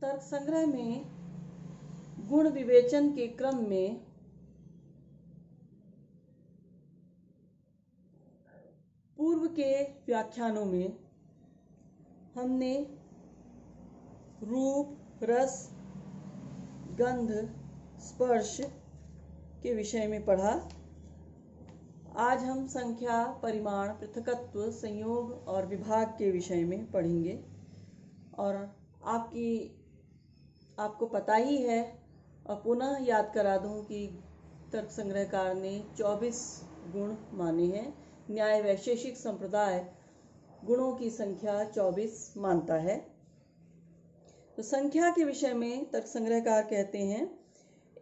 तर्क संग्रह में गुण विवेचन के क्रम में पूर्व के व्याख्यानों में हमने रूप, रस, गंध, स्पर्श के विषय में पढ़ा। आज हम संख्या, परिमाण, पृथकत्व, संयोग और विभाग के विषय में पढ़ेंगे। और आपको पता ही है, और पुनः याद करा दूं कि तर्क संग्रहकार ने 24 गुण माने हैं। न्याय वैशेषिक संप्रदाय गुणों की संख्या 24 मानता है। तो संख्या के विषय में तर्क संग्रहकार कहते हैं,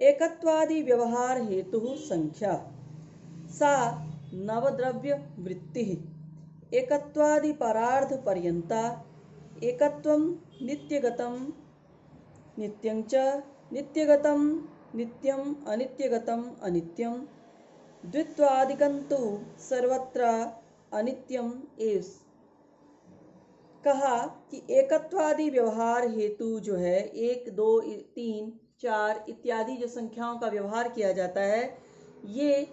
एकत्वादि व्यवहार हेतु संख्या सा नवद्रव्य वृत्ति एकत्वादि परार्ध पर्यंता एकत्वं नित्यगतं नित्यं च नित्यगतं नित्यं अनित्यगतं अनित्यं द्वित्वादिकं तु सर्वत्र अनित्यम एव। कहा कि एकत्वादि व्यवहार हेतु जो है 1, 2, 3, 4 इत्यादि जो संख्याओं का व्यवहार किया जाता है, ये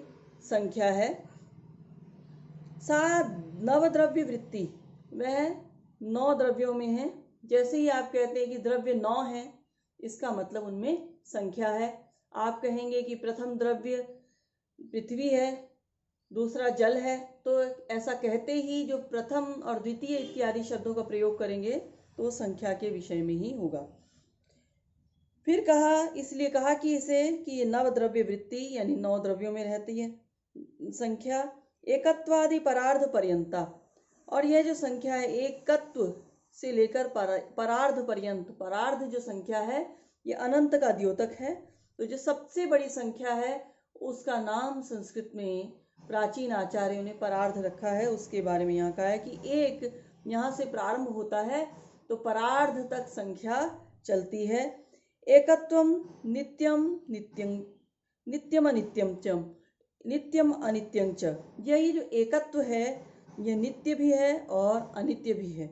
संख्या है। सा नवद्रव्य वृत्ति, वह 9 द्रव्यों में है। जैसे ही आप कहते हैं कि द्रव्य 9 है, इसका मतलब उनमें संख्या है। आप कहेंगे कि प्रथम द्रव्य पृथ्वी है, दूसरा जल है, तो ऐसा कहते ही जो प्रथम और द्वितीय इत्यादि शब्दों का प्रयोग करेंगे तो संख्या के विषय में ही होगा। फिर कहा, इसलिए कहा कि ये नवद्रव्य वृत्ति यानी 9 द्रव्यों में रहती है संख्या। एकत्वादि परार्ध पर्यंता, और यह जो संख्या है एकत्व से लेकर परार्ध पर्यंत, परार्ध जो संख्या है ये अनंत का द्योतक है। तो जो सबसे बड़ी संख्या है उसका नाम संस्कृत में प्राचीन आचार्यों ने परार्ध रखा है। उसके बारे में यहाँ कहा है कि एक यहाँ से प्रारंभ होता है तो परार्ध तक संख्या चलती है। एकत्वम नित्यम नित्यं नित्यम अनित्यम च नित्यम अनित्यं च, यही जो एकत्व है यह नित्य भी है और अनित्य भी है।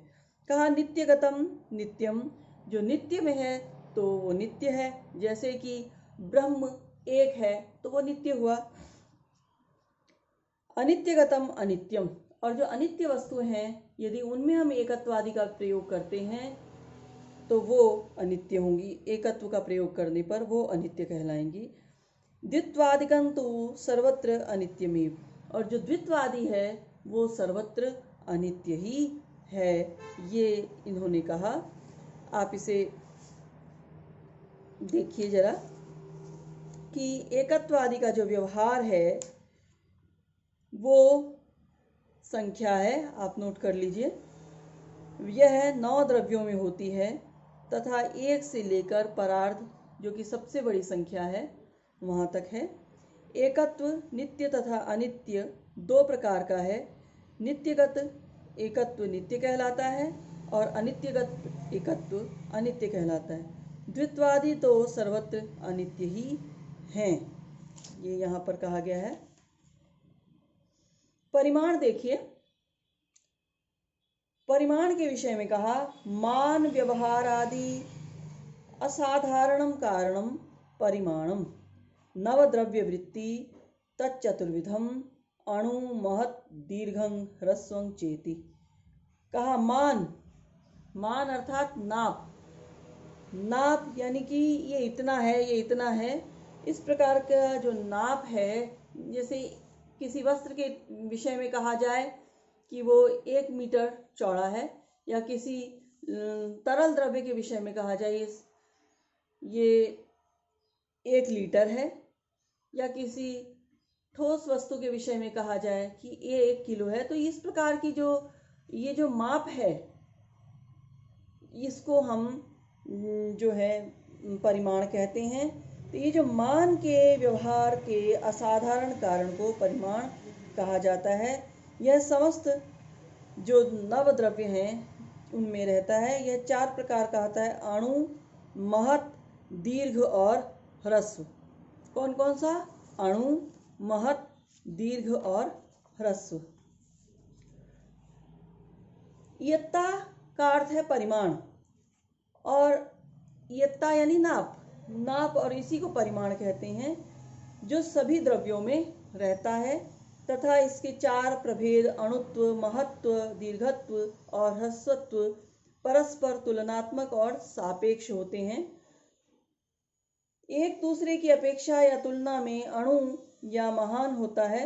कहा नित्यगतम नित्यम, जो नित्य में है तो वो नित्य है। जैसे कि ब्रह्म एक है तो वो नित्य हुआ। अनित्यगतम अनित्यम, और जो अनित्य वस्तु हैं यदि उनमें हम एकत्वादि का प्रयोग करते हैं तो वो अनित्य होंगी। एकत्व का प्रयोग करने पर वो अनित्य कहलाएंगी। द्वित्वादिकं तु सर्वत्र अनित्यमेव, और जो द्वित्वादि है वो सर्वत्र अनित्य ही है, ये इन्होंने कहा। आप इसे देखिए जरा कि एकत्वादि का जो व्यवहार है वो संख्या है, आप नोट कर लीजिए। यह 9 द्रव्यों में होती है तथा 1 से लेकर परार्ध जो कि सबसे बड़ी संख्या है वहाँ तक है। एकत्व नित्य तथा अनित्य 2 प्रकार का है। नित्यगत एकत्व नित्य कहलाता है और अनित्यगत एकत्व अनित्य कहलाता है। द्वित्वादि तो सर्वत्र अनित्य ही हैं, ये यहाँ पर कहा गया है। परिमाण देखिए, परिमाण के विषय में कहा, मान व्यवहार आदि असाधारणम कारणम परिमाणम नवद्रव्य वृत्ति तच्चतुर्विधम अणु महत् दीर्घं ह्रस्वं चेति। कहा मान, मान अर्थात नाप, नाप यानी कि ये इतना है, ये इतना है। इस प्रकार का जो नाप है, जैसे किसी वस्त्र के विषय में कहा जाए कि वो 1 मीटर चौड़ा है, या किसी तरल द्रव्य के विषय में कहा जाए ये 1 लीटर है, या किसी ठोस वस्तु के विषय में कहा जाए कि ये 1 किलो है। तो इस प्रकार की ये जो माप है इसको हम जो है परिमाण कहते हैं। तो ये जो मान के व्यवहार के असाधारण कारण को परिमाण कहा जाता है। यह समस्त जो नवद्रव्य हैं उनमें रहता है। यह 4 प्रकार का होता है, अणु, महत्, दीर्घ और ह्रस्व। कौन कौन सा? अणु, महत्, दीर्घ और ह्रस्व। इयत्ता का अर्थ है परिमाण, और इयत्ता यानी नाप, नाप और इसी को परिमाण कहते हैं, जो सभी द्रव्यों में रहता है तथा इसके चार प्रभेद अणुत्व, महत्व, दीर्घत्व और ह्रस्वत्व परस्पर तुलनात्मक और सापेक्ष होते हैं। एक दूसरे की अपेक्षा या तुलना में अणु या महान होता है।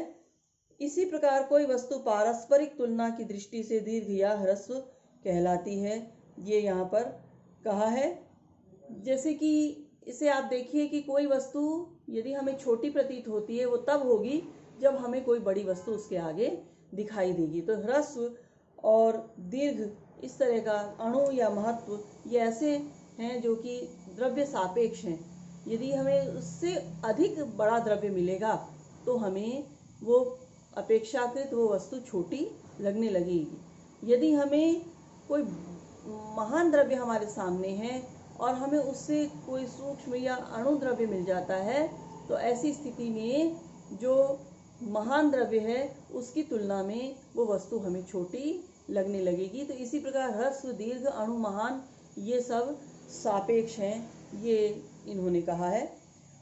इसी प्रकार कोई वस्तु पारस्परिक तुलना की दृष्टि से दीर्घ या ह्रस्व कहलाती है। ये यहाँ पर कहा है। जैसे कि इसे आप देखिए कि कोई वस्तु यदि हमें छोटी प्रतीत होती है वो तब होगी जब हमें कोई बड़ी वस्तु उसके आगे दिखाई देगी। तो ह्रस्व और दीर्घ इस तरह का अणु या महत्व ये ऐसे हैं जो कि द्रव्य सापेक्ष हैं। यदि हमें उससे अधिक बड़ा द्रव्य मिलेगा तो हमें वो अपेक्षाकृत वो वस्तु छोटी लगने लगेगी। यदि हमें कोई महान द्रव्य हमारे सामने है और हमें उससे कोई सूक्ष्म या अणु द्रव्य मिल जाता है तो ऐसी स्थिति में जो महान द्रव्य है उसकी तुलना में वो वस्तु हमें छोटी लगने लगेगी। तो इसी प्रकार ह्रस्व, दीर्घ, अणु, महान ये सब सापेक्ष हैं, ये इन्होंने कहा है।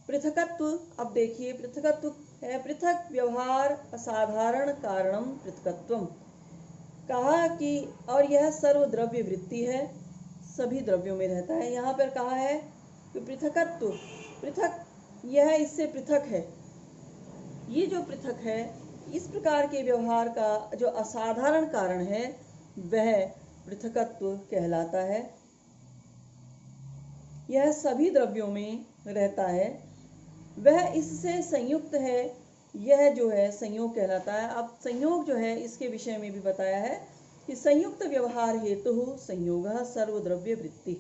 पृथकत्व, अब देखिए पृथकत्व है पृथक व्यवहार असाधारण कारणम पृथकत्वम। कहा कि और यह सर्वद्रव्य वृत्ति है, सभी द्रव्यों में रहता है। यहाँ पर कहा है कि पृथकत्व, पृथक यह इससे पृथक है। ये जो पृथक है इस प्रकार के व्यवहार का जो असाधारण कारण है वह पृथकत्व कहलाता है। यह सभी द्रव्यों में रहता है, वह इससे संयुक्त है, यह जो है संयोग कहलाता है। अब संयोग जो है इसके विषय में भी बताया है कि संयुक्त व्यवहार हेतु संयोगः सर्वद्रव्य वृत्ति।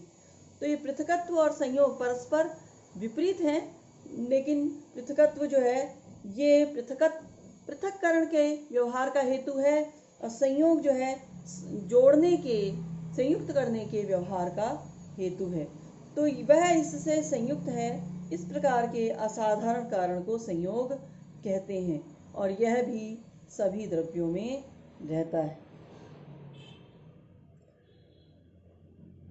तो ये पृथकत्व और संयोग परस्पर विपरीत हैं, लेकिन पृथकत्व जो है ये पृथक्करण के व्यवहार का हेतु है और संयोग जो है जोड़ने के, संयुक्त करने के व्यवहार का हेतु है। तो वह इससे संयुक्त है, इस प्रकार के असाधारण कारण को संयोग कहते हैं और यह भी सभी द्रव्यों में रहता है।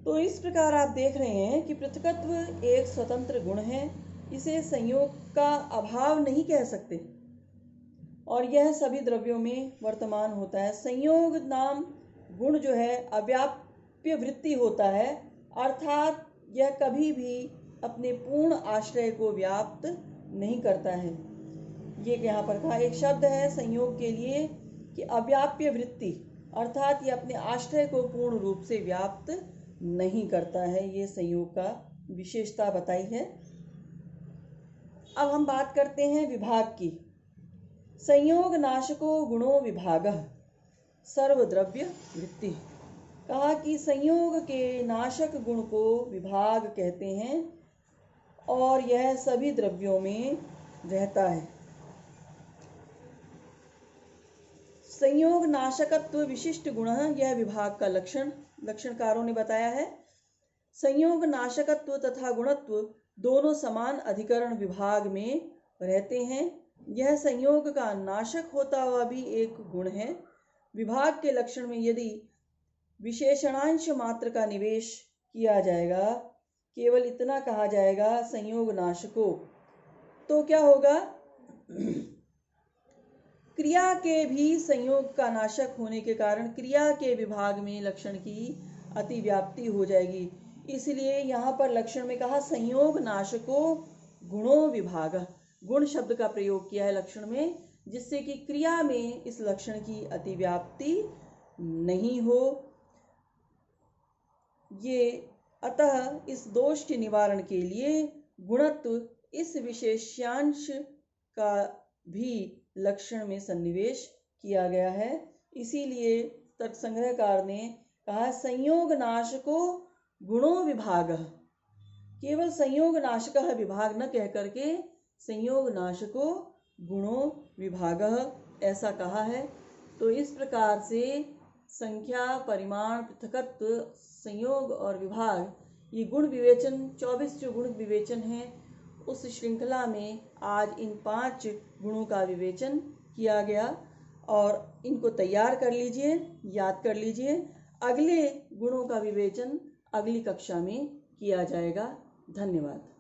तो इस प्रकार आप देख रहे हैं कि पृथकत्व एक स्वतंत्र गुण है, इसे संयोग का अभाव नहीं कह सकते और यह सभी द्रव्यों में वर्तमान होता है। संयोग नाम गुण जो है अव्याप्य वृत्ति होता है, अर्थात यह कभी भी अपने पूर्ण आश्रय को व्याप्त नहीं करता है। ये यहाँ पर कहा, एक शब्द है संयोग के लिए कि अव्याप्य वृत्ति, अर्थात ये अपने आश्रय को पूर्ण रूप से व्याप्त नहीं करता है। ये संयोग का विशेषता बताई है। अब हम बात करते हैं विभाग की। संयोग नाशको गुणों विभागः सर्वद्रव्य वृत्ति। कहा कि संयोग के नाशक गुण को विभाग कहते हैं और यह सभी द्रव्यों में रहता है। संयोग नाशकत्व विशिष्ट गुण, यह विभाग का लक्षणकारों ने बताया है। संयोग नाशकत्व तथा गुणत्व दोनों समान अधिकरण विभाग में रहते हैं। यह संयोग का नाशक होता हुआ भी एक गुण है। विभाग के लक्षण में यदि विशेषणांश मात्र का निवेश किया जाएगा, केवल इतना कहा जाएगा संयोग नाशको, तो क्या होगा? क्रिया के भी संयोग का नाशक होने के कारण क्रिया के विभाग में लक्षण की अतिव्याप्ति हो जाएगी। इसलिए यहाँ पर लक्षण में कहा संयोग नाशको गुणों विभाग, गुण शब्द का प्रयोग किया है लक्षण में, जिससे कि क्रिया में इस लक्षण की अतिव्याप्ति नहीं हो। ये अतः इस दोष के निवारण के लिए गुणत्व इस विशेष्यांश का भी लक्षण में सन्निवेश किया गया है। इसीलिए तर्कसंग्रहकार ने कहा संयोग नाशको गुणों विभाग, केवल संयोग नाशकः विभाग न कह करके संयोग नाशको गुणों विभागः ऐसा कहा है। तो इस प्रकार से संख्या, परिमाण, पृथकत्व, संयोग और विभाग, ये गुण विवेचन 24 जो गुण विवेचन हैं उस श्रृंखला में आज इन 5 गुणों का विवेचन किया गया और इनको तैयार कर लीजिए, याद कर लीजिए। अगले गुणों का विवेचन अगली कक्षा में किया जाएगा। धन्यवाद।